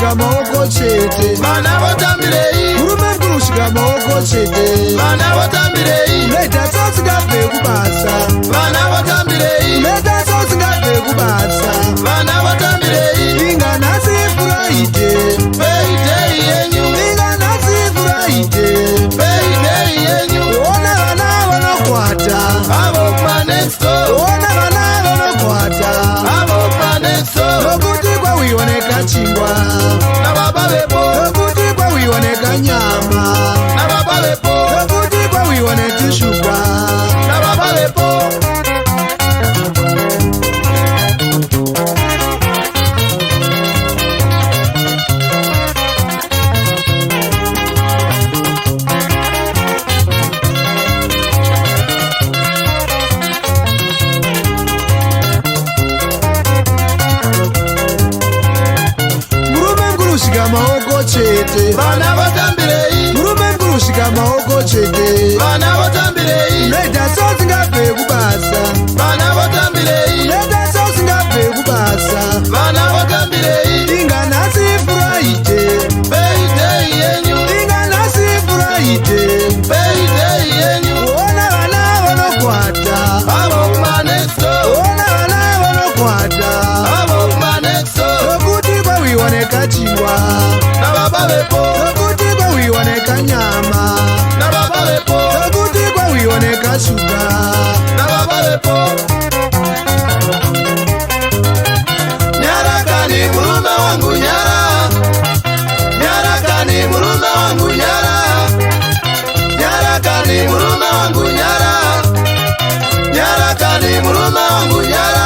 shika maoko chete, vana votambirei, murume mukuru shika maoko chete, vana votambirei, unoita seusingabve kubasa, vana votambirei, unoita seusingabve kubasa, vana votambirei, inga nhasi furaide, payday yenyu, inga nhasi furaide, payday yenyu, ona vana vanokwata, avo kumanexto, ona vana vanokwata, avo kumanexto, nokuti kwauyoneka chingwa, nababa vepo, nokuti kwauyoneka nyama, nababa vepo, nokuti kwauyoneka shuga, nababa vepo. shika maoko chete, vana votambirei, murume mukuru shika maoko chete, vana votambirei, unoita seusingabve kubasa, vana votambirei, unoita seusingabve kubasa, vana votambirei, inga nhasi furaide, payday yenyu, inga nhasi furaide, payday yenyu, ona vana vanokwata, avo kumanexto, ona vana vanokwata, avo kumanexto, nokuti kwauyoneka chingwa, nababa vepo, nokuti kwauyoneka nyama, nababa vepo, nokuti kwauyoneka shuga, nababa vepo. Nyarakani murume wangu nyara, nyarakani murume wangu nyara, nyarakani murume wangu nyara, nyarakani murume wangu nyara.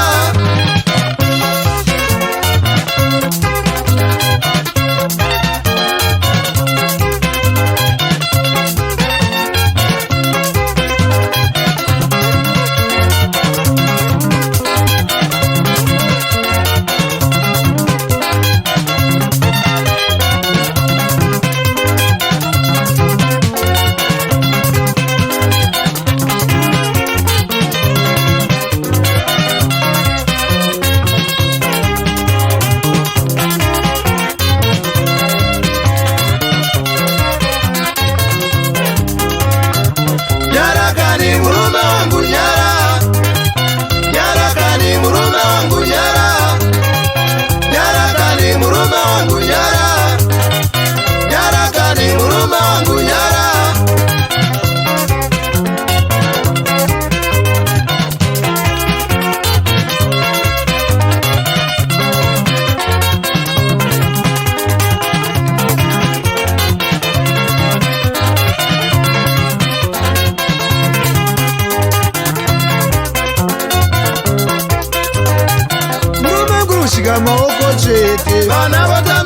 Nyarakani murume wangu nyara, nyarakani murume wangu nyara, nyarakani murume wangu nyara, nyarakani murume wangu nyara. murume mukuru shika maoko chete, Vana vota